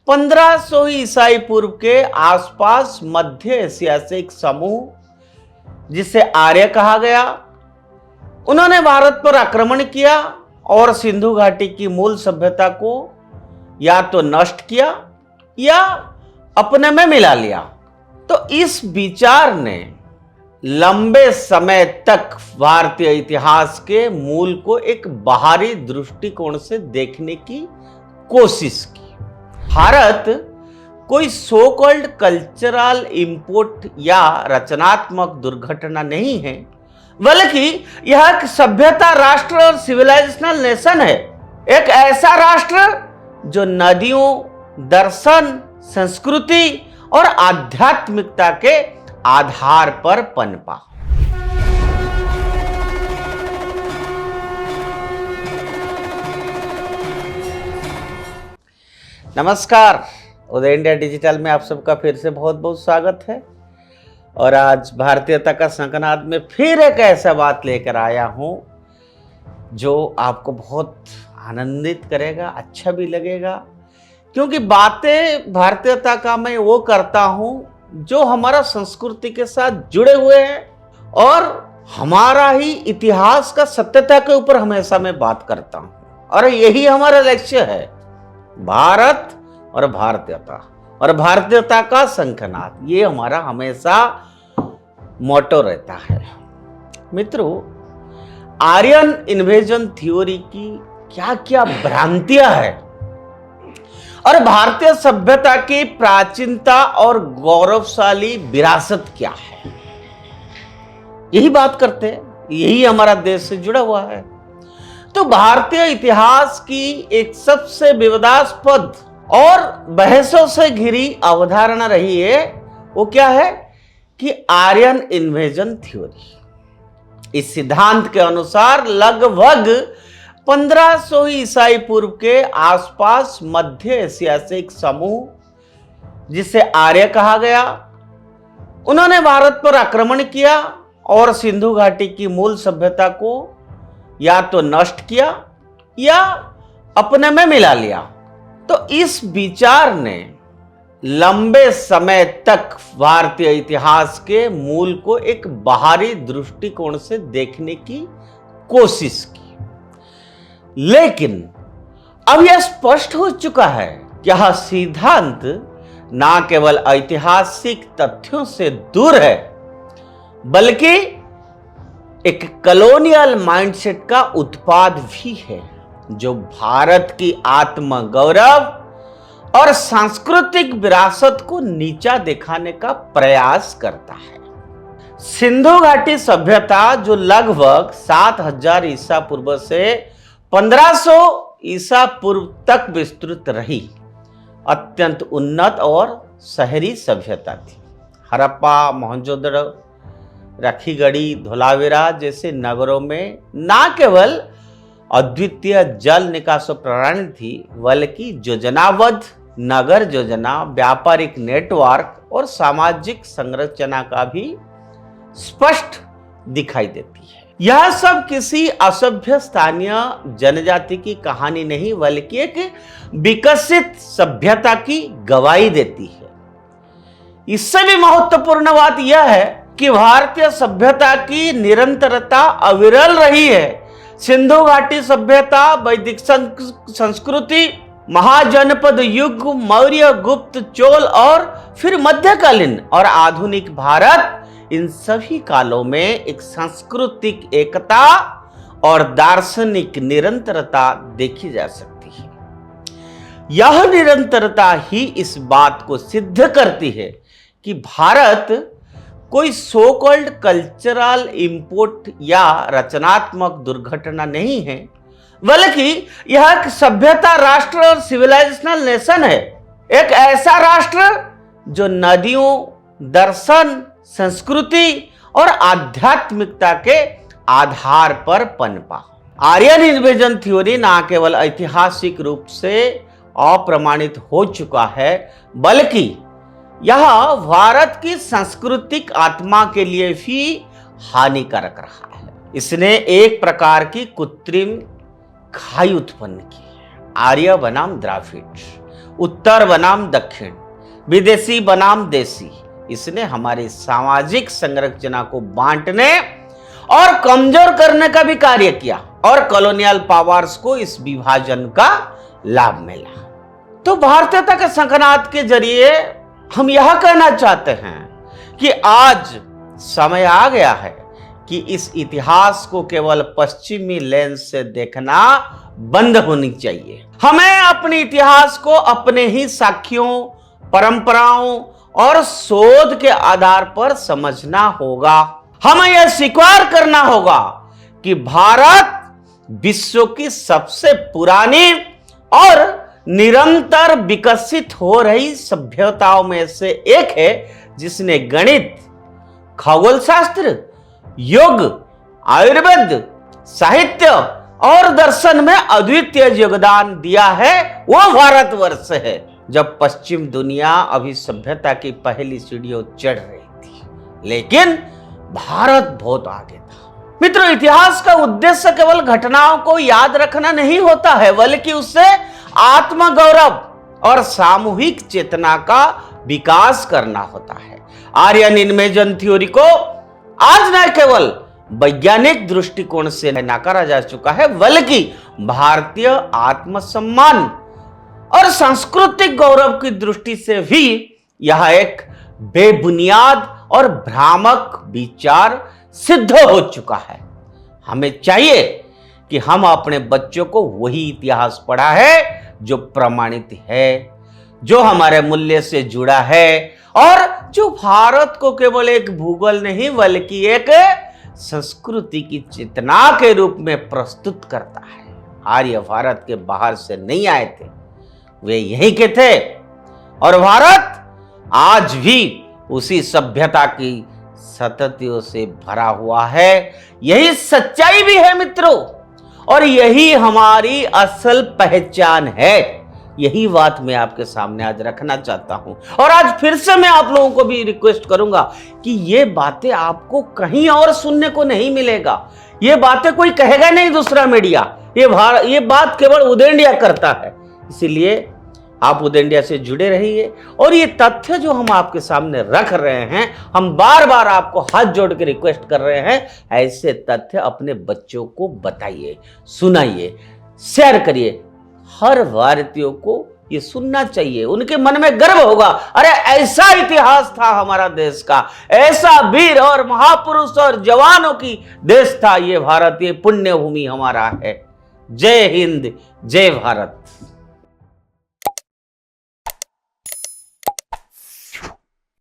1500 ईसाई पूर्व के आसपास मध्य एशिया से एक समूह जिसे आर्य कहा गया, उन्होंने भारत पर आक्रमण किया और सिंधु घाटी की मूल सभ्यता को या तो नष्ट किया या अपने में मिला लिया। तो इस विचार ने लंबे समय तक भारतीय इतिहास के मूल को एक बाहरी दृष्टिकोण से देखने की कोशिश की। भारत कोई सो कॉल्ड कल्चरल इंपोर्ट या रचनात्मक दुर्घटना नहीं है, बल्कि यह एक सभ्यता राष्ट्र और सिविलाइजेशनल नेशन है। एक ऐसा राष्ट्र जो नदियों, दर्शन, संस्कृति और आध्यात्मिकता के आधार पर पनपा। नमस्कार, उदय इंडिया डिजिटल में आप सबका फिर से बहुत बहुत स्वागत है। और आज भारतीयता का शंखनाद में फिर एक ऐसा बात लेकर आया हूं जो आपको बहुत आनंदित करेगा, अच्छा भी लगेगा, क्योंकि बातें भारतीयता का मैं वो करता हूं जो हमारा संस्कृति के साथ जुड़े हुए हैं और हमारा ही इतिहास का सत्यता के ऊपर हमेशा मैं बात करता हूं। और यही हमारा लक्ष्य है, भारत और भारतीयता और भारतीयता का शंखनाद, ये हमारा हमेशा मोटो रहता है। मित्रों, आर्यन इन्वेजन थ्योरी की क्या क्या भ्रांतियां हैं और भारतीय सभ्यता की प्राचीनता और गौरवशाली विरासत क्या है, यही बात करते हैं। यही हमारा देश से जुड़ा हुआ है। तो भारतीय इतिहास की एक सबसे विवादास्पद और बहसों से घिरी अवधारणा रही है, वो क्या है कि आर्यन इन्वेजन थ्योरी। इस सिद्धांत के अनुसार लगभग 1500 ईसाई पूर्व के आसपास मध्य एशिया से एक समूह जिसे आर्य कहा गया, उन्होंने भारत पर आक्रमण किया और सिंधु घाटी की मूल सभ्यता को या तो नष्ट किया या अपने में मिला लिया। तो इस विचार ने लंबे समय तक भारतीय इतिहास के मूल को एक बाहरी दृष्टिकोण से देखने की कोशिश की। लेकिन अब यह स्पष्ट हो चुका है कि यह सिद्धांत न केवल ऐतिहासिक तथ्यों से दूर है, बल्कि एक कॉलोनियल माइंडसेट का उत्पाद भी है, जो भारत की आत्मगौरव और सांस्कृतिक विरासत को नीचा दिखाने का प्रयास करता है। सिंधु घाटी सभ्यता, जो लगभग 7000 ईसा पूर्व से 1500 ईसा पूर्व तक विस्तृत रही, अत्यंत उन्नत और शहरी सभ्यता थी। हड़प्पा, मोहनजोदड़ो, रखीगढ़ी, धोलावीरा जैसे नगरों में न केवल अद्वितीय जल निकास प्रणाली थी, बल्कि योजनाबद्ध नगर योजना, व्यापारिक नेटवर्क और सामाजिक संरचना का भी स्पष्ट दिखाई देती है। यह सब किसी असभ्य स्थानीय जनजाति की कहानी नहीं, बल्कि एक विकसित सभ्यता की गवाही देती है। इससे भी महत्वपूर्ण बात यह है कि भारतीय सभ्यता की निरंतरता अविरल रही है। सिंधु घाटी सभ्यता, वैदिक संस्कृति, महाजनपद युग, मौर्य, गुप्त, चोल और फिर मध्यकालीन और आधुनिक भारत, इन सभी कालों में एक सांस्कृतिक एकता और दार्शनिक निरंतरता देखी जा सकती है। यह निरंतरता ही इस बात को सिद्ध करती है कि भारत कोई सो कॉल्ड कल्चरल इंपोर्ट या रचनात्मक दुर्घटना नहीं है, बल्कि यह एक सभ्यता राष्ट्र और सिविलाइजेशनल नेशन है। एक ऐसा राष्ट्र जो नदियों, दर्शन, संस्कृति और आध्यात्मिकता के आधार पर पनपा। आर्यन इन्वेजन थ्योरी न केवल ऐतिहासिक रूप से अप्रमाणित हो चुका है, बल्कि यह भारत की सांस्कृतिक आत्मा के लिए भी हानिकारक रहा है। इसने एक प्रकार की कृत्रिम खाई उत्पन्न की है। आर्य बनाम द्राविड, उत्तर बनाम दक्षिण, विदेशी बनाम देसी। इसने हमारी सामाजिक संरचना को बांटने और कमजोर करने का भी कार्य किया और कॉलोनियल पावर्स को इस विभाजन का लाभ मिला। तो भारतीयता के संकनाद के जरिए हम यह कहना चाहते हैं कि आज समय आ गया है कि इस इतिहास को केवल पश्चिमी लेंस से देखना बंद होनी चाहिए। हमें अपने इतिहास को अपने ही साक्ष्यों, परंपराओं और शोध के आधार पर समझना होगा। हमें यह स्वीकार करना होगा कि भारत विश्व की सबसे पुरानी और निरंतर विकसित हो रही सभ्यताओं में से एक है, जिसने गणित, खगोल शास्त्र, योग, आयुर्वेद, साहित्य और दर्शन में अद्वितीय योगदान दिया है। वो भारतवर्ष है। जब पश्चिम दुनिया अभी सभ्यता की पहली सीढ़ियों चढ़ रही थी, लेकिन भारत बहुत आगे था। मित्रों, इतिहास का उद्देश्य केवल घटनाओं को याद रखना नहीं होता है, बल्कि उससे आत्मगौरव और सामूहिक चेतना का विकास करना होता है। आर्यन इन्वेजन थ्योरी को आज न केवल वैज्ञानिक दृष्टिकोण से नकारा जा चुका है, बल्कि भारतीय आत्मसम्मान और सांस्कृतिक गौरव की दृष्टि से भी यह एक बेबुनियाद और भ्रामक विचार सिद्ध हो चुका है। हमें चाहिए कि हम अपने बच्चों को वही इतिहास पढ़ा है जो प्रमाणित है, जो हमारे मूल्य से जुड़ा है और जो भारत को केवल एक भूगोल नहीं बल्कि एक संस्कृति की चेतना के रूप में प्रस्तुत करता है। आर्य भारत के बाहर से नहीं आए थे, वे यहीं के थे और भारत आज भी उसी सभ्यता की सततियों से भरा हुआ है। यही सच्चाई भी है मित्रों, और यही हमारी असल पहचान है। यही बात मैं आपके सामने आज रखना चाहता हूं और आज फिर से मैं आप लोगों को भी रिक्वेस्ट करूंगा कि ये बातें आपको कहीं और सुनने को नहीं मिलेगा। ये बातें कोई कहेगा नहीं, दूसरा मीडिया। ये बात केवल उदय इंडिया करता है। इसीलिए आप उदय इंडिया से जुड़े रहिए और ये तथ्य जो हम आपके सामने रख रहे हैं, हम बार बार आपको हाथ जोड़ के रिक्वेस्ट कर रहे हैं, ऐसे तथ्य अपने बच्चों को बताइए, सुनाइए, शेयर करिए। हर भारतीय को ये सुनना चाहिए, उनके मन में गर्व होगा, अरे ऐसा इतिहास था हमारा देश का, ऐसा वीर और महापुरुष और जवानों की देश था ये भारत, ये पुण्य भूमि हमारा है। जय हिंद, जय भारत।